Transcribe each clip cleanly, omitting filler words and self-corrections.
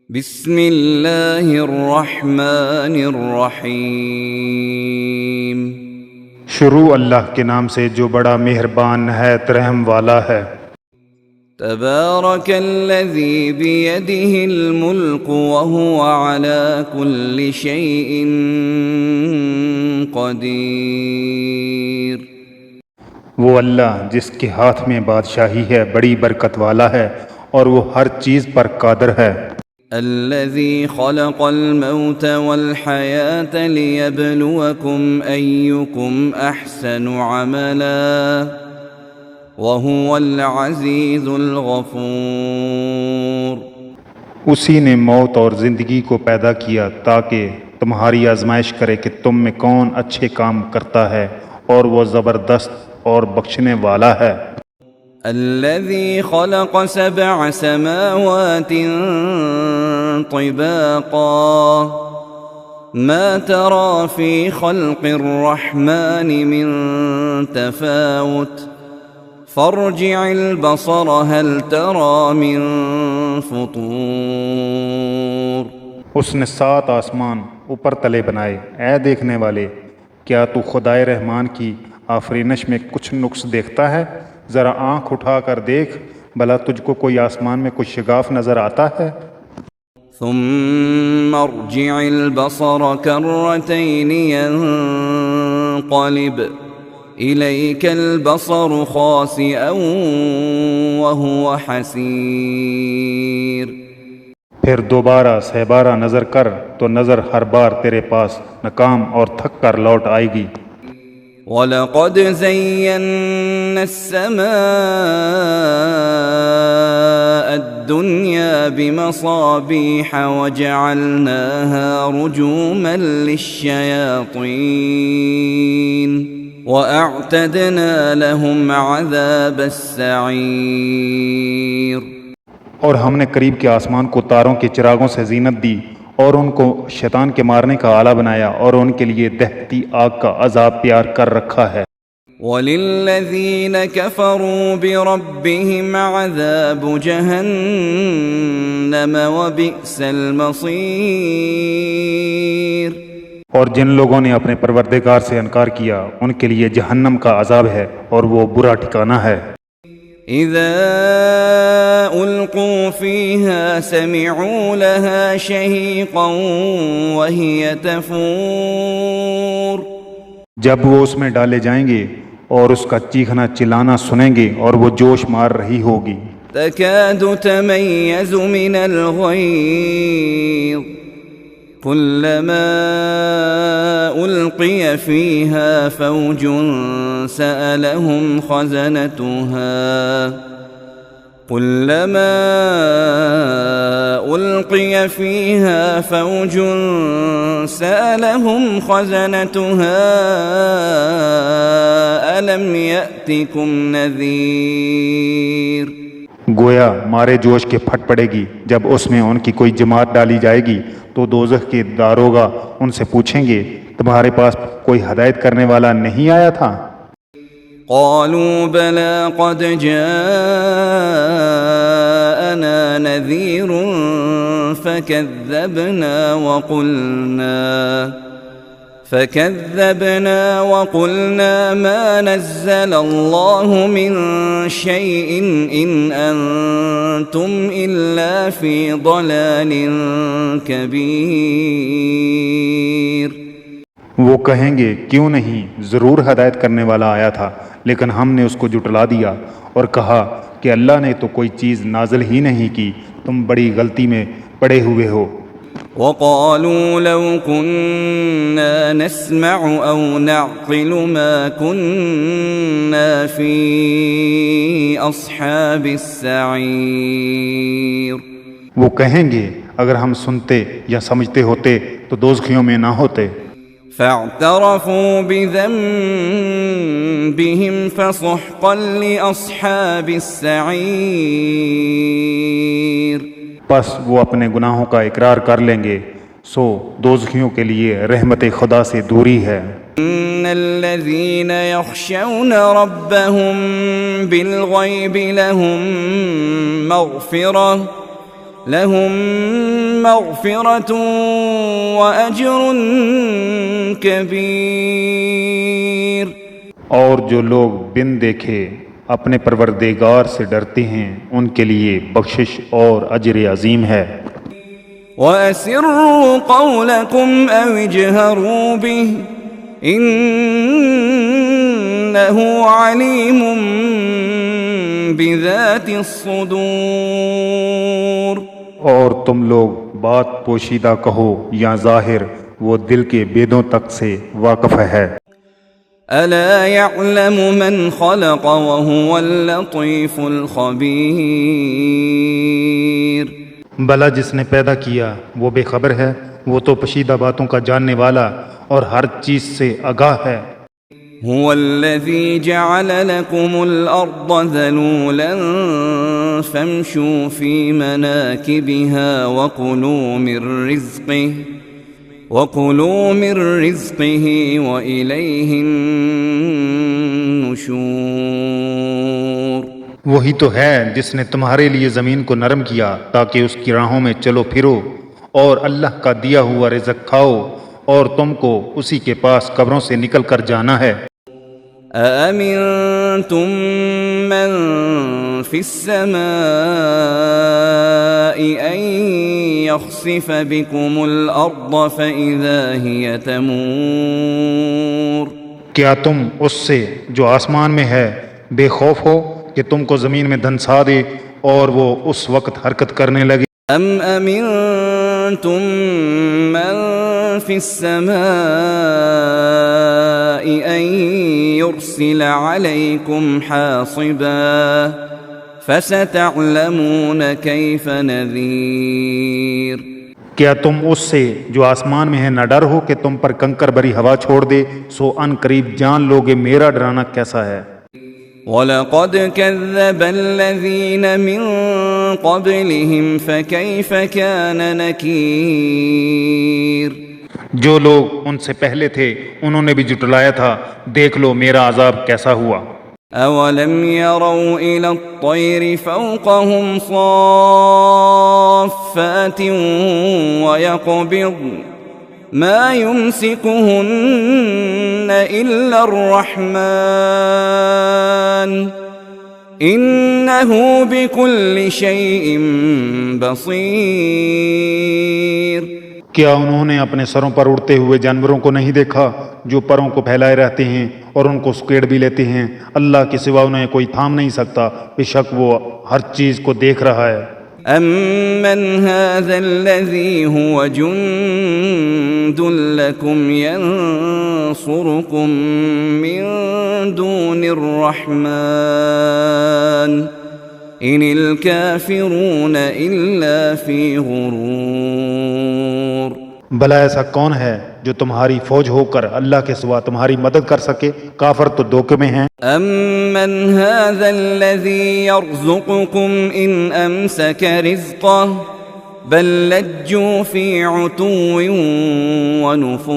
بسم اللہ الرحمن الرحیم۔ شروع اللہ کے نام سے جو بڑا مہربان نہایت رحم والا ہے۔ تبارک الذی بیدہ الملک وہو علی کل شیء قدیر۔ وہ اللہ جس کے ہاتھ میں بادشاہی ہے بڑی برکت والا ہے اور وہ ہر چیز پر قادر ہے۔ الذي خلق الموت والحياة ليبلوكم أيكم أحسن عملا وهو العزيز الغفور۔ اسی نے موت اور زندگی کو پیدا کیا تاکہ تمہاری آزمائش کرے کہ تم میں کون اچھے کام کرتا ہے، اور وہ زبردست اور بخشنے والا ہے۔ الذي خلق 7 سماوات طباقا ما ترى في خلق الرحمن من تفاوت فارجع البصر هل ترى من فطور۔ اس نے 7 آسمان اوپر تلے بنائے۔ اے دیکھنے والے، کیا تو خدائے رحمان کی آفرینش میں کچھ نقص دیکھتا ہے؟ ذرا آنکھ اٹھا کر دیکھ، بھلا تجھ کو کوئی آسمان میں کچھ شگاف نظر آتا ہے؟ ثم ارجع البصر كرتين ينقلب إليك البصر خاسئا وهو حسير۔ پھر دوبارہ سہ بارہ نظر کر تو نظر ہر بار تیرے پاس ناکام اور تھک کر لوٹ آئے گی۔ وَلَقَدْ زَيَّنَّا السَّمَاءَ الدُّنْيَا بِمَصَابِيحَ وَجَعَلْنَاهَا رُجُومًا لِلشَّيَاطِينِ وَأَعْتَدْنَا لَهُمْ عَذَابَ السَّعِيرِ۔ اور ہم نے قریب کے آسمان کو تاروں کے چراغوں سے زینت دی اور ان کو شیطان کے مارنے کا آلہ بنایا، اور ان کے لیے دہتی آگ کا عذاب تیار کر رکھا ہے۔ وَلِلَّذِينَ كَفَرُوا بِرَبِّهِمْ عَذَابُ جَهَنَّمَ وَبِئْسَ الْمَصِيرُ۔ اور جن لوگوں نے اپنے پروردگار سے انکار کیا ان کے لیے جہنم کا عذاب ہے اور وہ برا ٹھکانہ ہے۔ اذا القوا فيها سمعوا لها شهيقا وهي تفور۔ جب وہ اس میں ڈالے جائیں گے اور اس کا چیخنا چلانا سنیں گے اور وہ جوش مار رہی ہوگی۔ تكاد تميز من الغيظ كلما ألقي فيها فوج سألهم خزنتها ألم يأتكم نذير۔ گویا مارے جوش کے پھٹ پڑے گی جب اس میں ان کی کوئی جماعت ڈالی جائے گی تو دوزخ کے داروغہ ان سے پوچھیں گے تمہارے پاس کوئی ہدایت کرنے والا نہیں آیا تھا؟ قالوا بلى قد جاءنا نذير فكذبنا وقلنا ما نزل الله من شيء إن أنتم إلا في ضلال كبير۔ وہ کہیں گے کیوں نہیں، ضرور ہدایت کرنے والا آیا تھا، لیکن ہم نے اس کو جھٹلا دیا اور کہا کہ اللہ نے تو کوئی چیز نازل ہی نہیں کی، تم بڑی غلطی میں پڑے ہوئے ہو۔ وقالوا لو كنا نسمع أو نعقل ما كنا في أصحاب السعير۔ وہ کہیں گے اگر ہم سنتے یا سمجھتے ہوتے تو دوزخیوں میں نہ ہوتے۔ فاعترفوا بذنبهم فسحقا لأصحاب السعير۔ پس وہ اپنے گناہوں کا اقرار کر لیں گے، سو دوزخیوں کے لیے رحمت خدا سے دوری ہے۔ ان الذين يخشون ربهم بالغيب لهم مغفرة لهم مغفرة وأجر كبير. اور جو لوگ بن دیکھے اپنے پروردگار سے ڈرتے ہیں ان کے لیے بخشش اور اجر عظیم ہے. وَأَسِرُّوا قَوْلَكُمْ أَوِ اجْهَرُوا بِهِ إِنَّهُ عَلِيمٌ بِذَاتِ الصُّدُورِ. اور تم لوگ بات پوشیدہ کہو یا ظاہر، وہ دل کے بیدوں تک سے واقف ہے. أَلَا يَعْلَمُ مَنْ خَلَقَ وَهُوَ اللَّطِيفُ الْخَبِيرُ. بھلا جس نے پیدا کیا وہ بے خبر ہے، وہ تو پوشیدہ باتوں کا جاننے والا اور ہر چیز سے آگاہ ہے. هو الذي جعل لكم الأرض ذلولا فامشوا في مناكبها وكلوا من رزقه وإليه النشور. وہی تو ہے جس نے تمہارے لیے زمین کو نرم کیا تاکہ اس کی راہوں میں چلو پھرو، اور اللہ کا دیا ہوا رزق کھاؤ، اور تم کو اسی کے پاس قبروں سے نکل کر جانا ہے. أَأَمِنْتُمْ مَنْ فِي السَّمَاءِ أَنْ يَخْسِفَ بِكُمُ الْأَرْضَ فَإِذَا هِيَ تَمُورُ. کیا تم اس سے جو آسمان میں ہے بے خوف ہو کہ تم کو زمین میں دھنسا دے اور وہ اس وقت حرکت کرنے لگے؟ أَمْ أَمِنْتُمْ مَنْ فِي السَّمَاءِ أَنْ يُرْسِلَ عَلَيْكُمْ حَاصِبًا فَسَتَعْلَمُونَ كَيْفَ نَذِيرٌ. کیا تم اس سے جو آسمان میں ہے نہ ڈر ہو کہ تم پر کنکر بری ہوا چھوڑ دے؟ سو ان قریب جان لوگے میرا ڈرانا کیسا ہے. وَلَقَدْ كَذَّبَ الَّذِينَ مِن قَبْلِهِمْ فَكَيْفَ كَانَ نَكِيرٌ. جو لوگ ان سے پہلے تھے انہوں نے بھی جھٹلایا تھا، دیکھ لو میرا عذاب کیسا ہوا. أَوَلَمْ يَرَوْا إِلَى الطَّيْرِ فَوْقَهُمْ صَافَّاتٍ وَيَقْبِضْنَ مَا يُمْسِكُهُنَّ إِلَّا الرَّحْمَنُ إِنَّهُ بِكُلِّ شَيْءٍ بَصِيرٌ. کیا انہوں نے اپنے سروں پر اڑتے ہوئے جانوروں کو نہیں دیکھا جو پروں کو پھیلائے رہتے ہیں اور ان کو سکیڑ بھی لیتے ہیں؟ اللہ کے سوا انہیں کوئی تھام نہیں سکتا، بے شک وہ ہر چیز کو دیکھ رہا ہے. أَمَّنْ هَذَا الَّذِي هُوَ جُنْدٌ لَكُمْ يَنْصُرُكُمْ مِنْ دُونِ الرَّحْمَنِ إِنِ الْكَافِرُونَ إِلَّا فِي غُرُورٍ. بھلا ایسا کون ہے جو تمہاری فوج ہو کر اللہ کے سوا تمہاری مدد کر سکے؟ کافر تو دھوکے میں ہیں. أَمَّنْ هَذَا الَّذِي يَرْزُقُكُمْ إِنْ أَمْسَكَ رِزْقَهُ بَلْ لَجُّوا فِي عُتُوٍّ وَنُفُورٍ.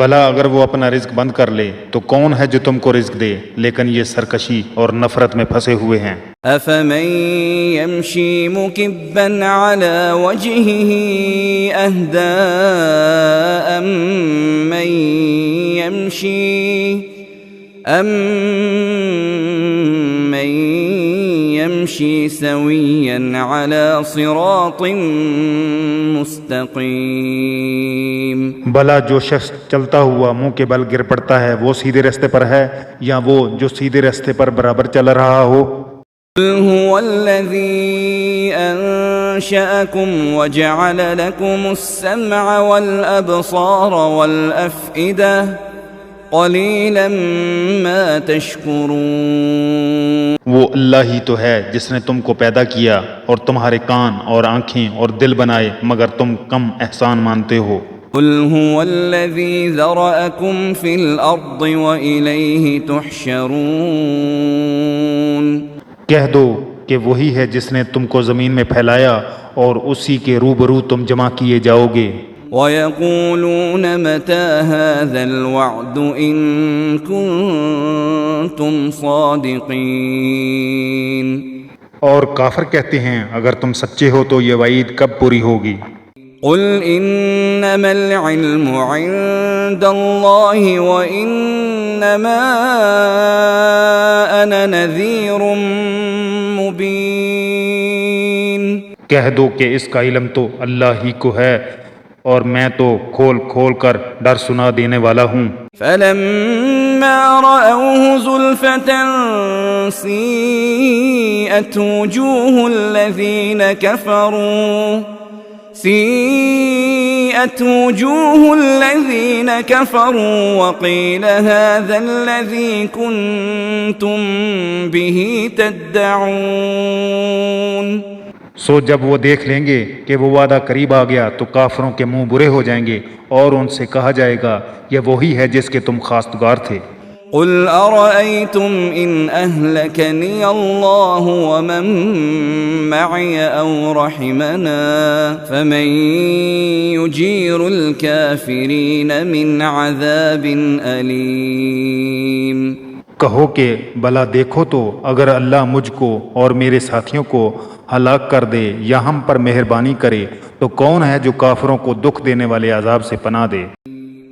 بھلا اگر وہ اپنا رزق بند کر لے تو کون ہے جو تم کو رزق دے؟ لیکن یہ سرکشی اور نفرت میں پھنسے ہوئے ہیں. أَفَمَنْ يَمْشِي مُكِبًّا عَلَى وَجْهِهِ أَهْدَىٰ أَمَّنْ يَمْشِي سَوِيًّا عَلَى صِرَاطٍ مُسْتَقِيمٍ. بھلا جو شخص چلتا ہوا منہ کے بل گر پڑتا ہے وہ سیدھے راستے پر ہے یا وہ جو سیدھے راستے پر برابر چل رہا ہو؟ قُلْ هُوَ الَّذِي أَنشَأَكُمْ وَجَعَلَ لَكُمُ السَّمْعَ وَالْأَبْصَارَ وَالْأَفْئِدَةَ قَلِيلًا مَا تَشْكُرُونَ. وہ اللہ ہی تو ہے جس نے تم کو پیدا کیا اور تمہارے کان اور آنکھیں اور دل بنائے، مگر تم کم احسان مانتے ہو. قُلْ هُوَ الَّذِي ذَرَأَكُمْ فِي الْأَرْضِ وَإِلَيْهِ تُحْشَرُونَ. کہہ دو کہ وہی ہے جس نے تم کو زمین میں پھیلایا اور اسی کے روبرو تم جمع کیے جاؤ گے. وَيَقُولُونَ مَتَى هَذَا الْوَعْدُ إِن كُنتُمْ صَادِقِينَ. اور کافر کہتے ہیں اگر تم سچے ہو تو یہ وعید کب پوری ہوگی؟ قل انما العلم عند الله وانما انا نذير مبين۔ کہہ دو کہ اس کا علم تو اللہ ہی کو ہے اور میں تو کھول کھول کر ڈر سنا دینے والا ہوں۔ فلما رأوه زلفة سيئت وجوه الذين كفروا وقيل هذا الذي كنتم به تدعون۔ سو جب وہ دیکھ لیں گے کہ وہ وعدہ قریب آ گیا تو کافروں کے منہ برے ہو جائیں گے اور ان سے کہا جائے گا یہ وہی ہے جس کے تم خواستگار تھے۔ قل أرأيتم إن أهلكني الله ومن معي أو رحمنا فمن يجير الكافرين من عذاب أليم۔ کہو کہ بھلا دیکھو تو اگر اللہ مجھ کو اور میرے ساتھیوں کو ہلاک کر دے یا ہم پر مہربانی کرے تو کون ہے جو کافروں کو دکھ دینے والے عذاب سے پناہ دے؟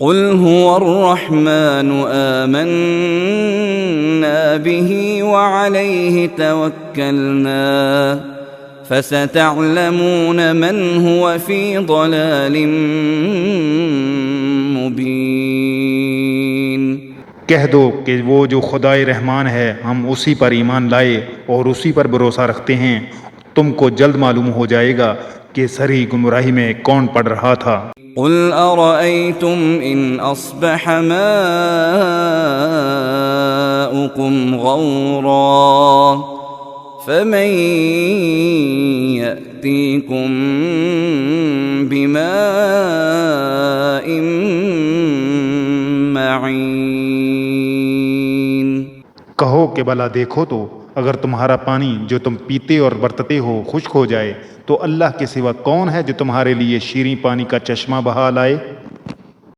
قل هو الرحمن آمنا به وعليه توكلنا فستعلمون من هو في ضلال مبين۔ کہہ دو کہ وہ جو خدائے رحمان ہے ہم اسی پر ایمان لائے اور اسی پر بھروسہ رکھتے ہیں، تم کو جلد معلوم ہو جائے گا کہ سری گمراہی میں کون پڑ رہا تھا۔ قل أرأيتم إن أصبح ماؤكم غورا فمن يأتيكم بماء معين۔ کہو کہ بھلا دیکھو تو اگر تمہارا پانی جو تم پیتے اور برتتے ہو خشک ہو جائے تو اللہ کے سوا کون ہے جو تمہارے لیے شیریں پانی کا چشمہ بہا لائے؟